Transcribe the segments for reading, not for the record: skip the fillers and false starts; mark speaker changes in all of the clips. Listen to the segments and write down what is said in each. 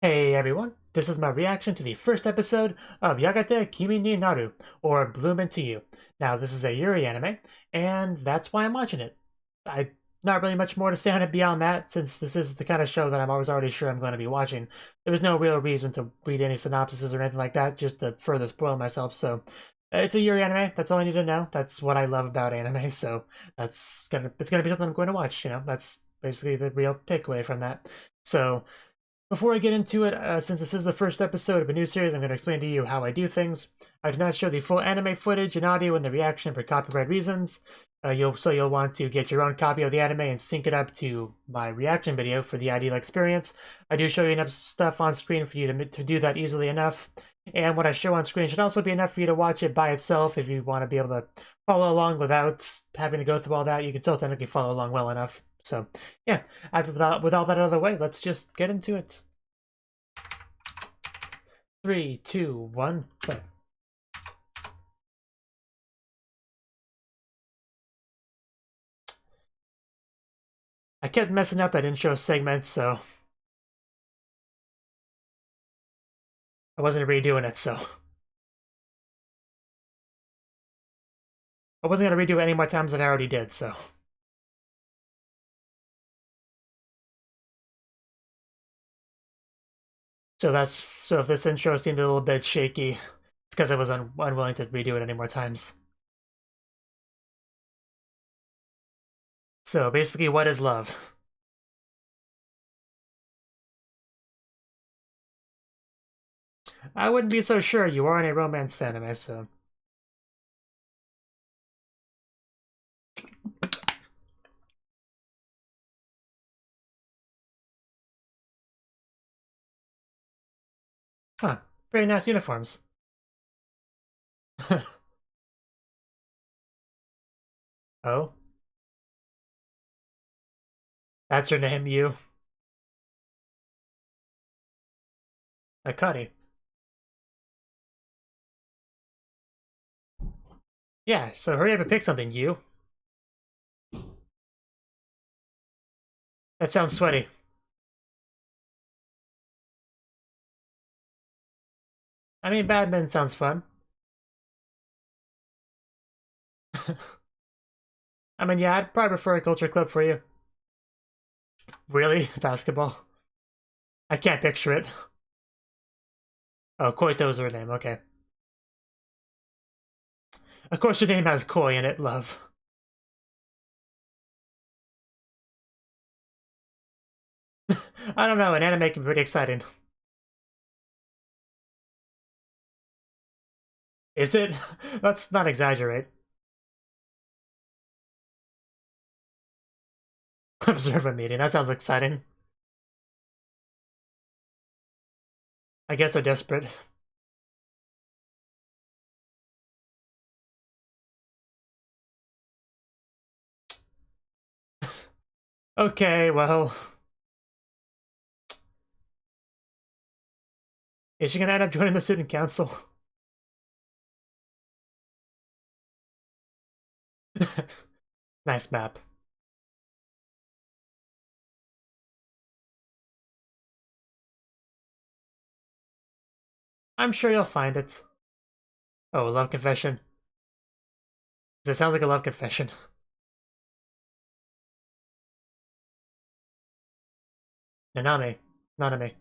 Speaker 1: Hey everyone, this is my reaction to the first episode of Yagate Kimi ni Naru, or Bloom Into You. Now, this is a Yuri anime, and that's why I'm watching it. Not really much more to say on it beyond that, since this is the kind of show that I'm already sure I'm going to be watching. There's no real reason to read any synopsises or anything like that, just to further spoil myself, so it's a Yuri anime, that's all I need to know. That's what I love about anime, so it's gonna be something I'm going to watch, that's basically the real takeaway from that. So, before I get into it, since this is the first episode of a new series, I'm going to explain to you how I do things. I do not show the full anime footage and audio in the reaction for copyright reasons. You'll want to get your own copy of the anime and sync it up to my reaction video for the ideal experience. I do show you enough stuff on screen for you to do that easily enough. And what I show on screen should also be enough for you to watch it by itself if you want to be able to follow along without having to go through all that. You can still technically follow along well enough. So, yeah, with all that out of the way, let's just get into it. 3, 2, 1, play. I kept messing up, I didn't show segments, so I wasn't redoing it, so I wasn't going to redo it any more times than I already did, so. So if this intro seemed a little bit shaky, it's because I was unwilling to redo it any more times. So basically, what is love? I wouldn't be so sure. You are in a romance anime, so. Huh. Very nice uniforms. Oh? That's her name, you. Akari. Yeah, so hurry up and pick something, you. That sounds sweaty. I mean, badminton sounds fun. I mean, yeah, I'd probably prefer a culture club for you. Really? Basketball? I can't picture it. Oh, Koito's her name, okay. Of course your name has koi in it, love. I don't know, an anime can be pretty exciting. Is it? Let's not exaggerate. Observe a meeting, that sounds exciting. I guess they're desperate. Okay, well... Is she gonna end up joining the student council? Nice map. I'm sure you'll find it. Oh, love confession. This sounds like a love confession. Nanami. Nanami.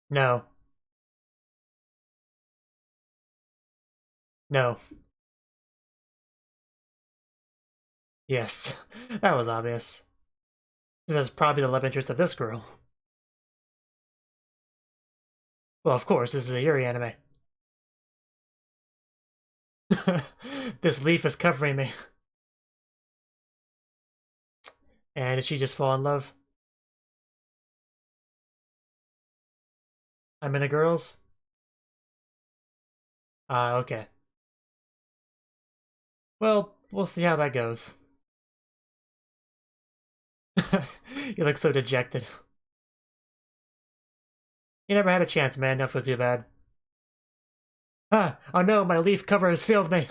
Speaker 1: No. No. Yes. That was obvious. This is probably the love interest of this girl. Well, of course, this is a Yuri anime. This leaf is covering me. And did she just fall in love? I'm in the girls? Ah, okay. Well, we'll see how that goes. You look so dejected. You never had a chance, man. Don't feel too bad. Ah, oh no, my leaf cover has failed me.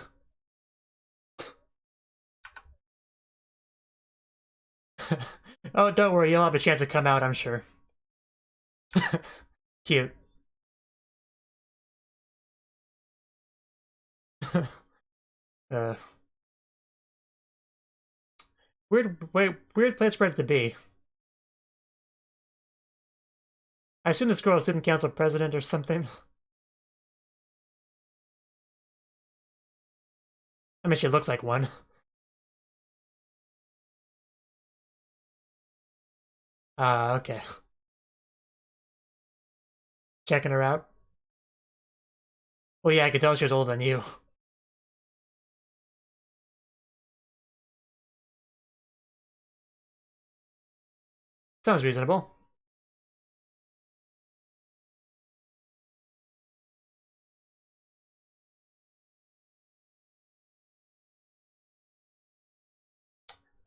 Speaker 1: Oh, don't worry, you'll have a chance to come out, I'm sure. Cute. uh, weird place for it to be. I assume this girl is student council president or something. I mean, she looks like one. Okay. Checking her out. Well, yeah, I could tell she was older than you. Sounds reasonable.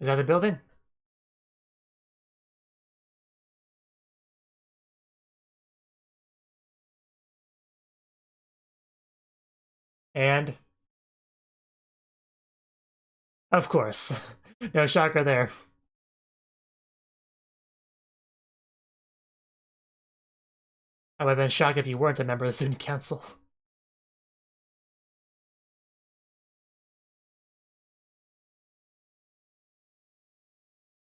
Speaker 1: Is that the building? And of course. No shocker there. I would have been shocked if you weren't a member of the student council.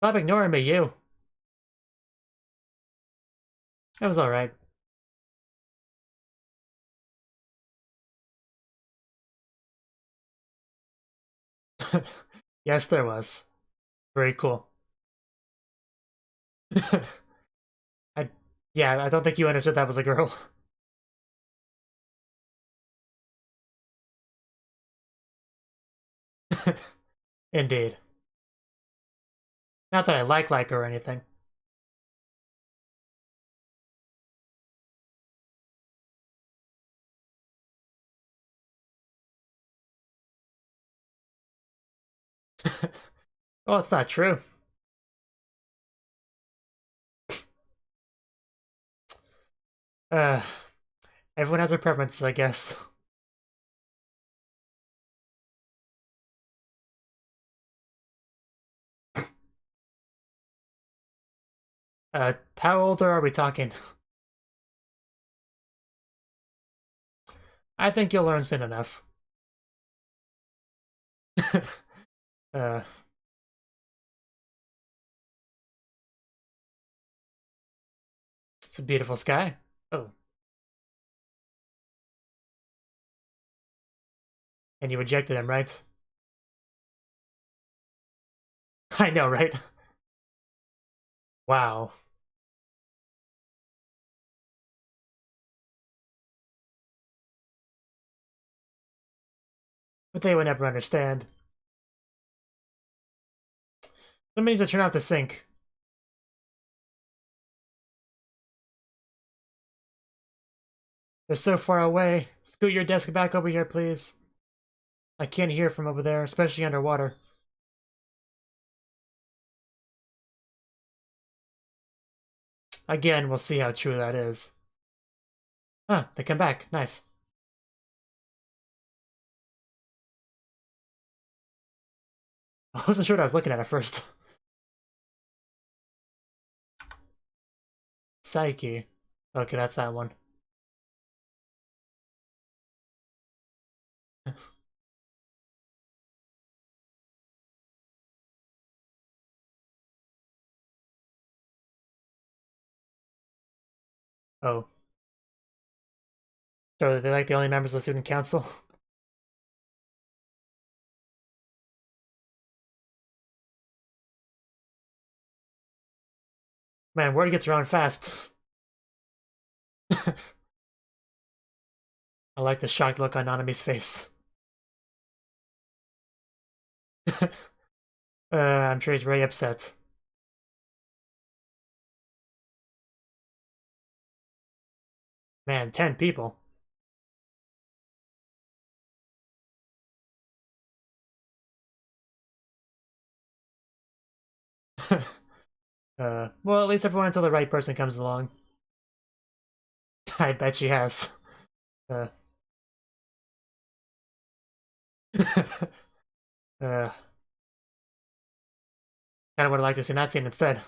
Speaker 1: Stop ignoring me, you. That was alright. Yes, there was. Very cool. I yeah, I don't think you understood that was a girl. Indeed. Not that I like her or anything. Oh, it's not true. Uh, Everyone has their preferences, I guess. How old are we talking? I think you'll learn soon enough. uh, it's a beautiful sky. Oh, and you rejected him, right? I know, right? Wow. But they would never understand. Somebody needs to turn off the sink. They're so far away. Scoot your desk back over here, please. I can't hear from over there, especially underwater. Again, we'll see how true that is. Huh, they come back. Nice. I wasn't sure what I was looking at first. Psyche. Okay, that's that one. Oh. So they're like the only members of the student council? Man, word gets around fast. I like the shocked look on Nanami's face. I'm sure he's very upset. Man, 10 people. Well, at least everyone until the right person comes along. I bet she has. Uh, kind of would have liked to see that scene instead.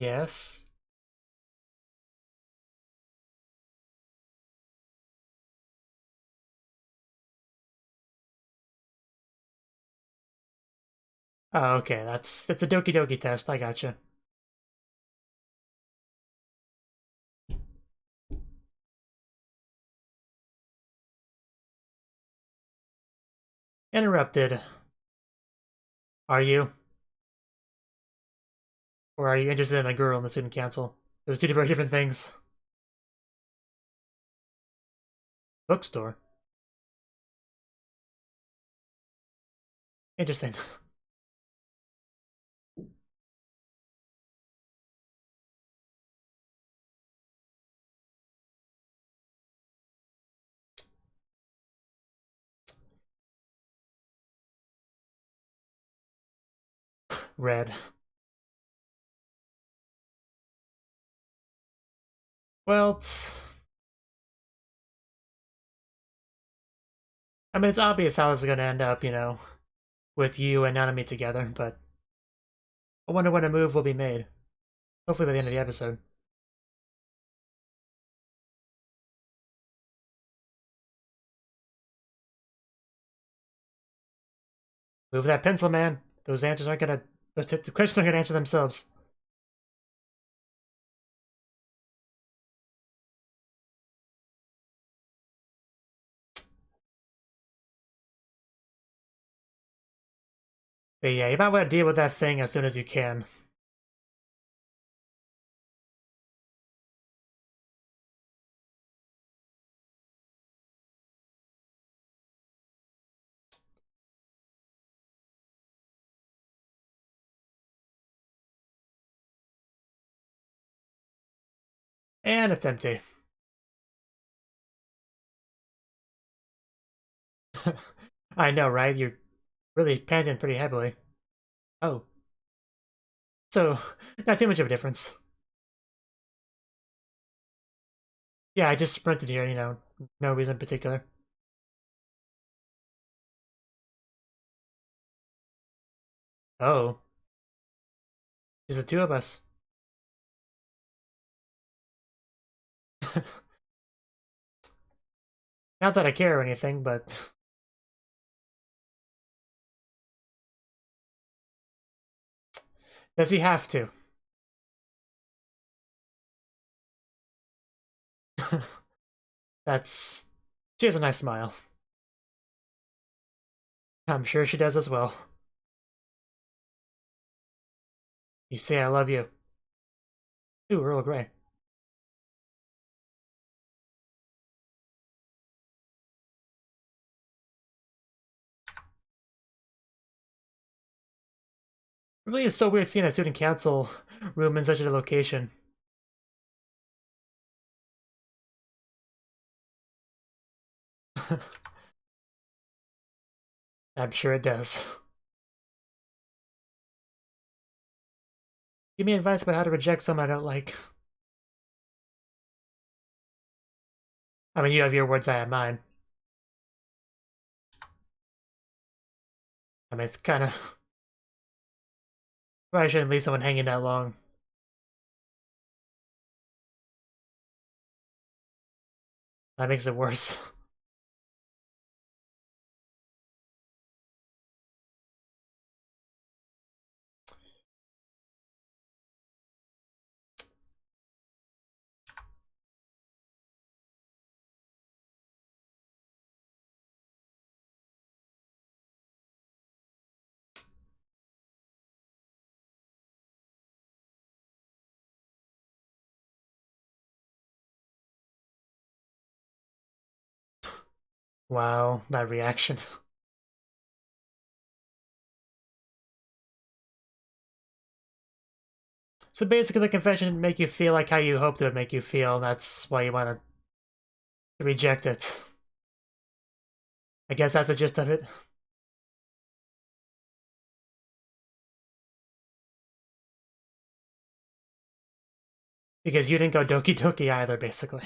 Speaker 1: Yes. Oh, okay, it's a Doki Doki test, I gotcha. Interrupted. Are you? Or are you interested in a girl in the student council? Those two very different things. Bookstore. Interesting. Red. Well, I mean, it's obvious how this is gonna end up, with you and Nanami together, but I wonder when a move will be made. Hopefully by the end of the episode. Move that pencil, man. Those answers aren't gonna... The questions aren't gonna answer themselves. But yeah, you might want to deal with that thing as soon as you can. And it's empty. I know, right? You're really panting pretty heavily. Oh. So, not too much of a difference. Yeah, I just sprinted here, no reason in particular. Oh. There's the two of us. Not that I care or anything, but... Does he have to? That's... She has a nice smile. I'm sure she does as well. You say I love you. Ooh, Earl Grey. It really is so weird seeing a student council room in such a location. I'm sure it does. Give me advice about how to reject someone I don't like. I mean, you have your words, I have mine. I mean, it's kind of... Probably shouldn't leave someone hanging that long. That makes it worse. Wow, that reaction. So basically, the confession didn't make you feel like how you hoped it would make you feel, and that's why you want to reject it. I guess that's the gist of it. Because you didn't go Doki Doki either, basically.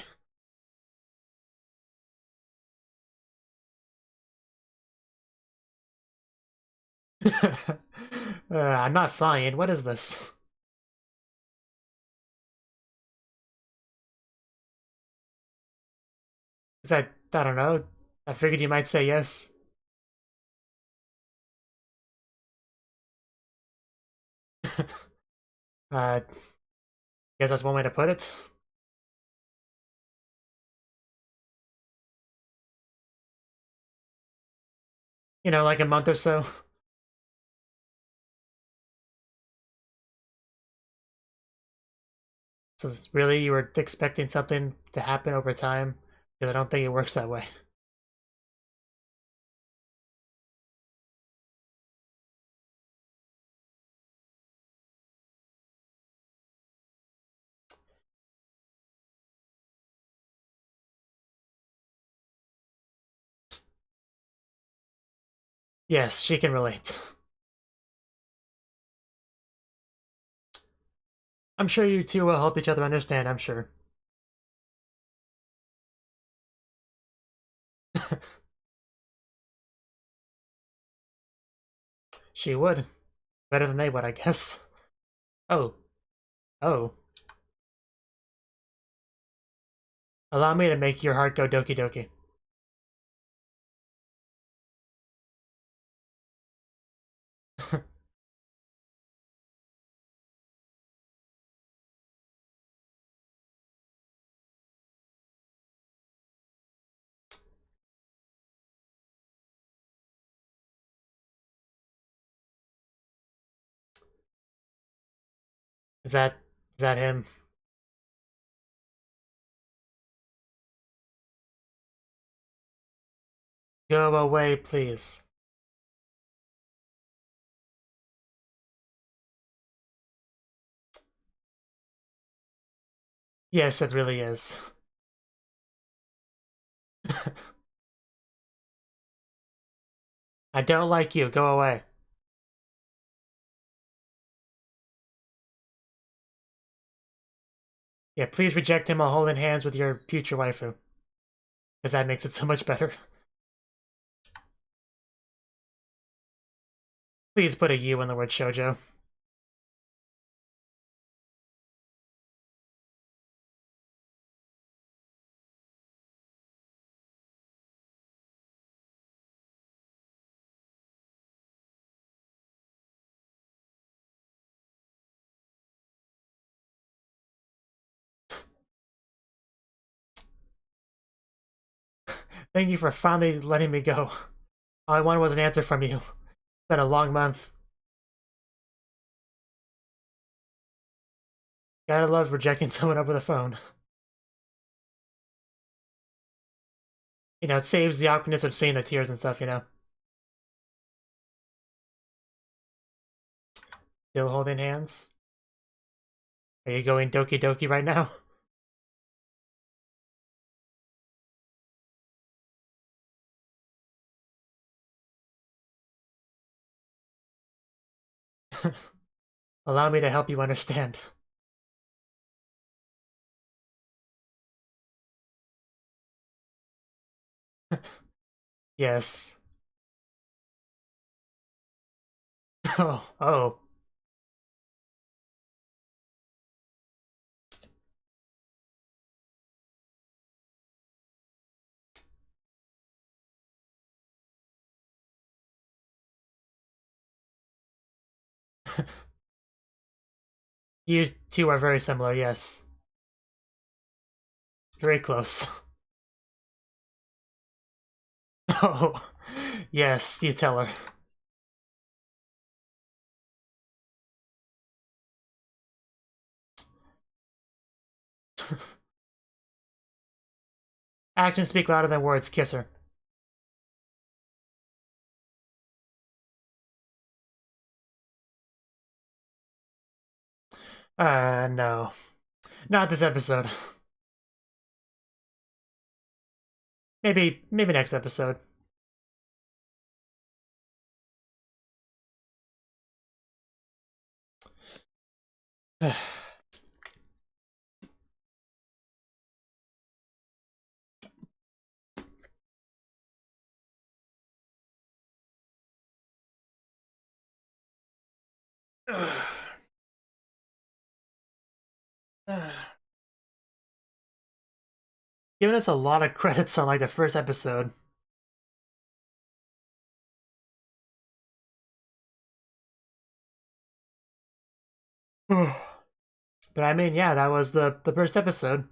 Speaker 1: I'm not flying. What is this? Because I don't know. I figured you might say yes. uh, guess that's one way to put it. You know, like a month or so. So really, you were expecting something to happen over time? Because I don't think it works that way. Yes, she can relate. I'm sure you two will help each other understand, I'm sure. She would. Better than they would, I guess. Oh. Oh. Allow me to make your heart go doki doki. Is that him? Go away, please. Yes, it really is. I don't like you. Go away. Yeah, please reject him while holding hands with your future waifu. Because that makes it so much better. Please put a U in the word shoujo. Thank you for finally letting me go. All I wanted was an answer from you. It's been a long month. Gotta love rejecting someone over the phone. You know, it saves the awkwardness of seeing the tears and stuff, you know? Still holding hands? Are you going doki doki right now? Allow me to help you understand. Yes. Oh, oh. You two are very similar, yes. Very close. Oh, yes, you tell her. Actions speak louder than words, kiss her. No. Not this episode. Maybe next episode. giving us a lot of credits on like the first episode. But I mean, yeah, that was the first episode.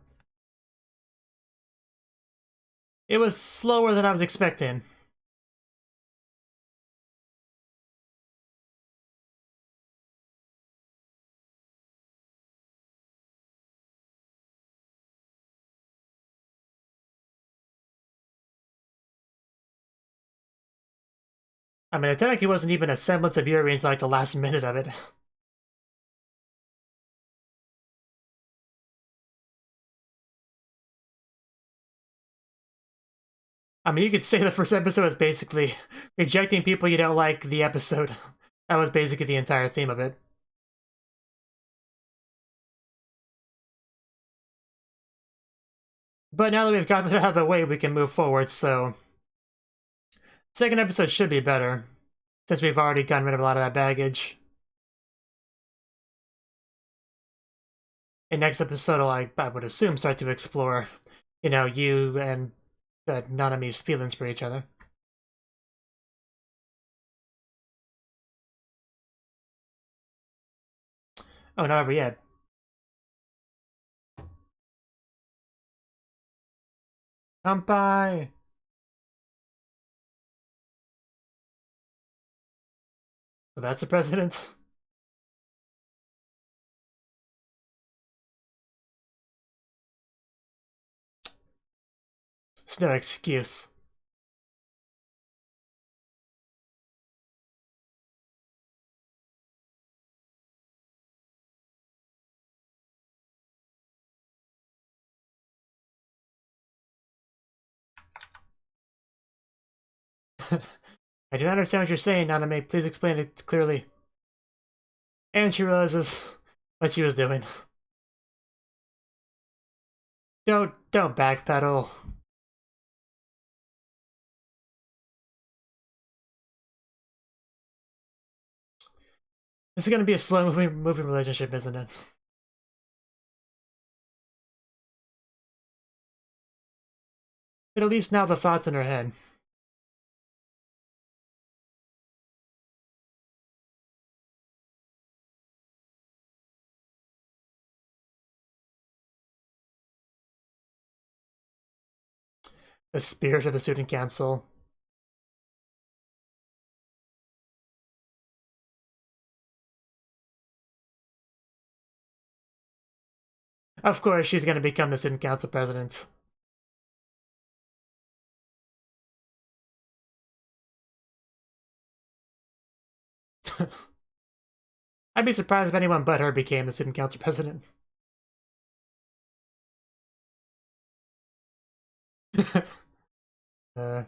Speaker 1: It was slower than I was expecting. I mean, technically wasn't even a semblance of Yuri until like the last minute of it. I mean, you could say the first episode is basically rejecting people you don't like the episode. That was basically the entire theme of it. But now that we've gotten that out of the way, we can move forward, so... Second episode should be better, since we've already gotten rid of a lot of that baggage. And next episode will, I would assume, start to explore, you know, you and Nanami's feelings for each other. Oh, not over yet. Kampai! So that's the president? It's no excuse. I do not understand what you're saying, Nanami. Please explain it clearly. And she realizes what she was doing. Don't backpedal. This is gonna be a slow moving relationship, isn't it? But at least now the thoughts in her head. The spirit of the student council. Of course, she's gonna become the student council president. I'd be surprised if anyone but her became the student council president. Yeah,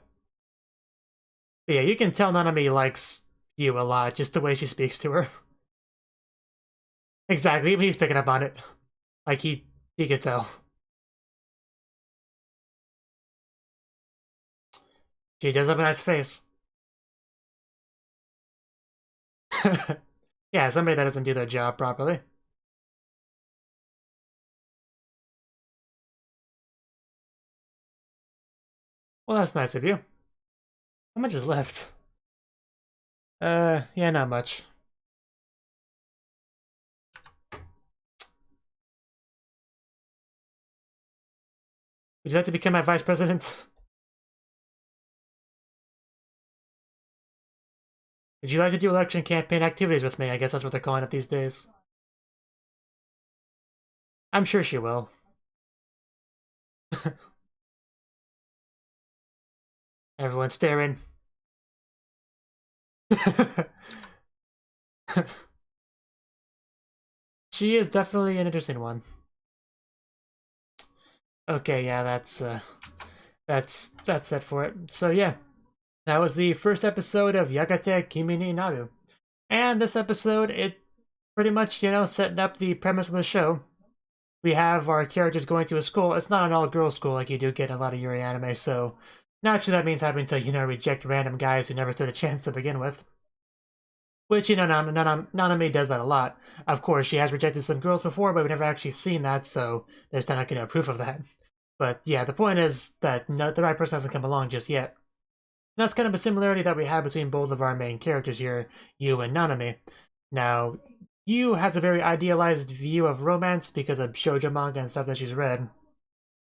Speaker 1: you can tell Nanami likes you a lot, just the way she speaks to her. Exactly, he's picking up on it. Like, he could tell. She does have a nice face. Yeah, somebody that doesn't do their job properly. Well, that's nice of you. How much is left? Yeah, not much. Would you like to become my vice president? Would you like to do election campaign activities with me? I guess that's what they're calling it these days. I'm sure she will. Everyone's staring. She is definitely an interesting one. Okay, yeah, that's that for it. So yeah, that was the first episode of Yagate Kimi ni Naru. And this episode, it pretty much, you know, setting up the premise of the show. We have our characters going to a school. It's not an all-girls school like you do get in a lot of Yuri anime, so naturally that means having to, you know, reject random guys who never stood a chance to begin with. Which, you know, Nanami does that a lot. Of course, she has rejected some girls before, but we've never actually seen that, so there's not, you know, proof of that. But yeah, the point is that the right person hasn't come along just yet. And that's kind of a similarity that we have between both of our main characters here, Yu and Nanami. Now, Yu has a very idealized view of romance because of shoujo manga and stuff that she's read.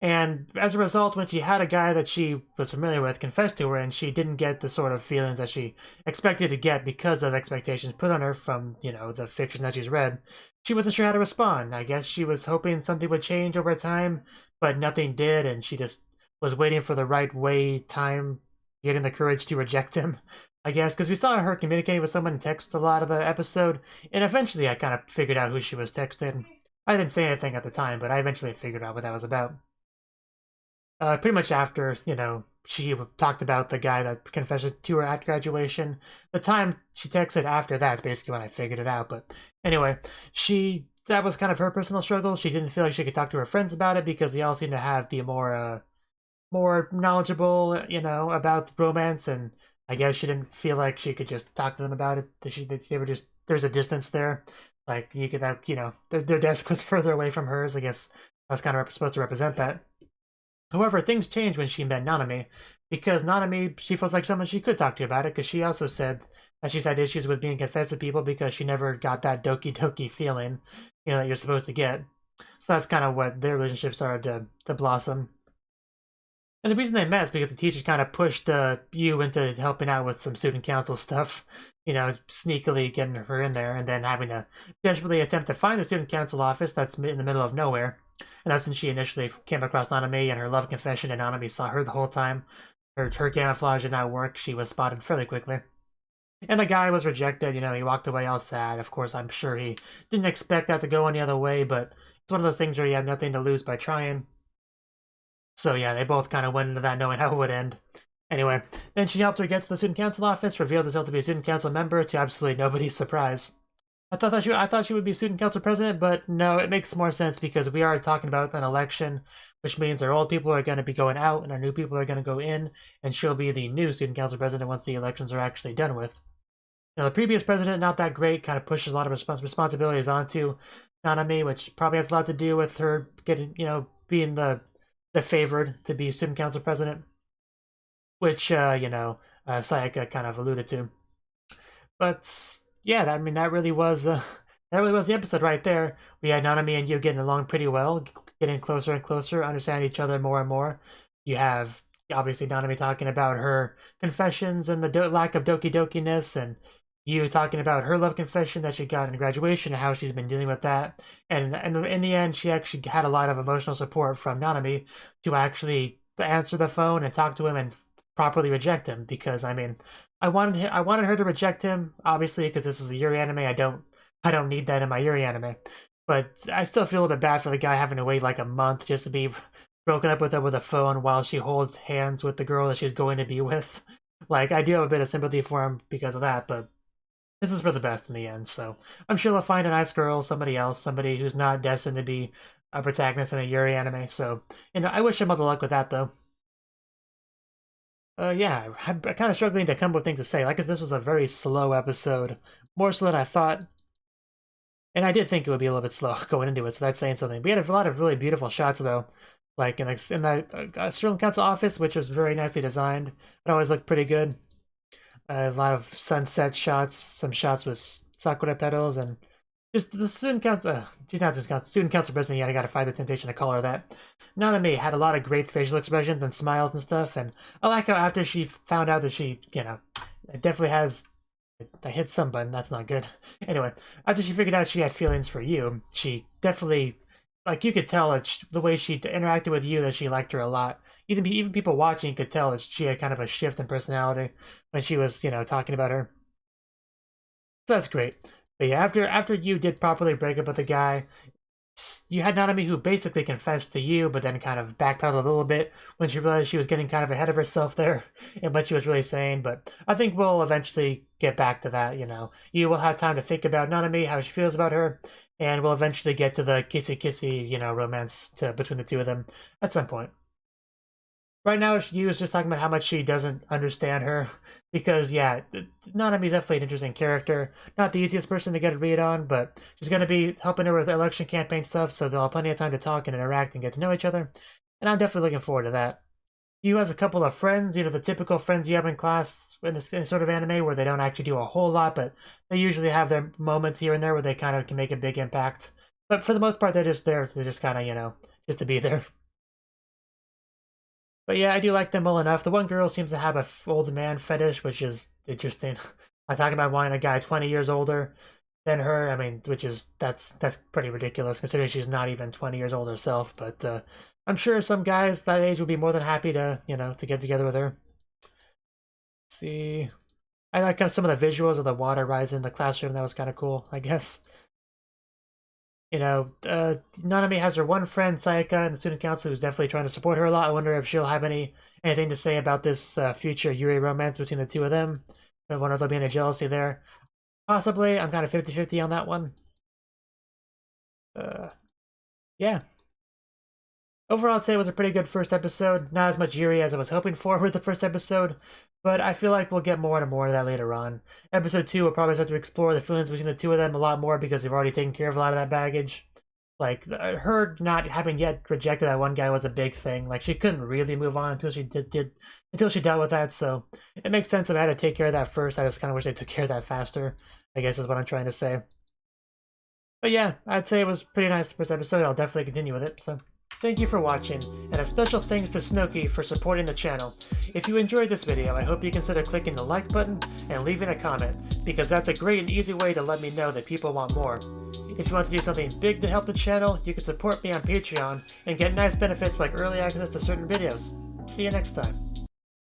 Speaker 1: And as a result, when she had a guy that she was familiar with confess to her, and she didn't get the sort of feelings that she expected to get because of expectations put on her from, the fiction that she's read, she wasn't sure how to respond. I guess she was hoping something would change over time, but nothing did, and she just was waiting for the right time, getting the courage to reject him, I guess, because we saw her communicating with someone in text a lot of the episode, and eventually I kind of figured out who she was texting. I didn't say anything at the time, but I eventually figured out what that was about. Pretty much after, she talked about the guy that confessed to her at graduation. The time she texted after that's basically when I figured it out. But anyway, that was kind of her personal struggle. She didn't feel like she could talk to her friends about it because they all seemed to be more knowledgeable, about romance, and I guess she didn't feel like she could just talk to them about it. They were just, there's a distance there. Like, you could have, their desk was further away from hers. I guess I was kind of supposed to represent that. However, things changed when she met Nanami, because Nanami, she feels like someone she could talk to about it, because she also said that she's had issues with being confessed to people because she never got that doki doki feeling, that you're supposed to get. So that's kind of what their relationship started to blossom. And the reason they met is because the teacher kind of pushed Yu into helping out with some student council stuff, sneakily getting her in there, and then having to desperately attempt to find the student council office that's in the middle of nowhere. And that's when she initially came across Nanami and her love confession, and Nanami saw her the whole time. Her camouflage did not work. She was spotted fairly quickly. And the guy was rejected, he walked away all sad. Of course, I'm sure he didn't expect that to go any other way, but it's one of those things where you have nothing to lose by trying. So yeah, they both kind of went into that knowing how it would end. Anyway, then she helped her get to the student council office, revealed herself to be a student council member to absolutely nobody's surprise. I thought she would be student council president, but no, it makes more sense because we are talking about an election, which means our old people are going to be going out and our new people are going to go in, and she'll be the new student council president once the elections are actually done with. Now, the previous president, not that great, kind of pushes a lot of responsibilities onto Nanami, which probably has a lot to do with her getting, being the favored to be student council president, which, Sayaka kind of alluded to. But yeah, that really was the episode right there. We had Nanami and Yu getting along pretty well, getting closer and closer, understanding each other more and more. You have obviously Nanami talking about her confessions and the lack of doki dokiness, and Yu talking about her love confession that she got in graduation and how she's been dealing with that. And in the end, she actually had a lot of emotional support from Nanami to actually answer the phone and talk to him and properly reject him, because I wanted her to reject him, obviously, because this is a Yuri anime. I don't need that in my Yuri anime. But I still feel a bit bad for the guy having to wait like a month just to be broken up with her with a phone while she holds hands with the girl that she's going to be with. Like, I do have a bit of sympathy for him because of that, but this is for the best in the end. So I'm sure he'll find a nice girl, somebody else, somebody who's not destined to be a protagonist in a Yuri anime. So, I wish him all the luck with that, though. Yeah, I'm kind of struggling to come up with things to say. Like, this was a very slow episode, more so than I thought. And I did think it would be a little bit slow going into it, so that's saying something. We had a lot of really beautiful shots, though. Like, in the student council office, which was very nicely designed. It always looked pretty good. A lot of sunset shots, some shots with sakura petals, and just the student council. She's not student council president yet. I gotta fight the temptation to call her that. Nanami had a lot of great facial expressions and smiles and stuff, and I like how after she found out that she, definitely has. I hit some button. That's not good. Anyway, after she figured out she had feelings for you, she definitely, like, you could tell that the way she interacted with you, that she liked her a lot. Even people watching could tell that she had kind of a shift in personality when she was, talking about her. So that's great. But yeah, after you did properly break up with the guy, you had Nanami who basically confessed to you, but then kind of backpedaled a little bit when she realized she was getting kind of ahead of herself there and what she was really saying. But I think we'll eventually get back to that, You will have time to think about Nanami, how she feels about her, and we'll eventually get to the kissy-kissy, romance between the two of them at some point. Right now, Yu is just talking about how much she doesn't understand her, because, yeah, Nanami's definitely an interesting character. Not the easiest person to get a read on, but she's going to be helping her with election campaign stuff, so they'll have plenty of time to talk and interact and get to know each other. and I'm definitely looking forward to that. Kyuu has a couple of friends, the typical friends you have in class in this sort of anime where they don't actually do a whole lot, but they usually have their moments here and there where they kind of can make a big impact. But for the most part, they're just there to just kind of, just to be there. But yeah, I do like them well enough. The one girl seems to have a old man fetish, which is interesting. I'm talking about wanting a guy 20 years older than her. I mean, that's pretty ridiculous considering she's not even 20 years old herself. But I'm sure some guys that age would be more than happy to, to get together with her. Let's see, I like some of the visuals of the water rising in the classroom. That was kind of cool, I guess. Nanami has her one friend, Sayaka, in the student council who's definitely trying to support her a lot. I wonder if she'll have anything to say about this future Yuri romance between the two of them. I wonder if there'll be any jealousy there. Possibly. I'm kind of 50-50 on that one. Yeah. Overall, I'd say it was a pretty good first episode. Not as much Yuri as I was hoping for with the first episode, but I feel like we'll get more and more of that later on. Episode 2 will probably start to explore the feelings between the two of them a lot more because they've already taken care of a lot of that baggage. Like, her not having yet rejected that one guy was a big thing. Like, she couldn't really move on until she until she dealt with that, so it makes sense if I had to take care of that first. I just kind of wish they took care of that faster, I guess is what I'm trying to say. But yeah, I'd say it was pretty nice first episode. I'll definitely continue with it, so... Thank you for watching, and a special thanks to Cnouki for supporting the channel. If you enjoyed this video, I hope you consider clicking the like button and leaving a comment, because that's a great and easy way to let me know that people want more. If you want to do something big to help the channel, you can support me on Patreon and get nice benefits like early access to certain videos. See you next time.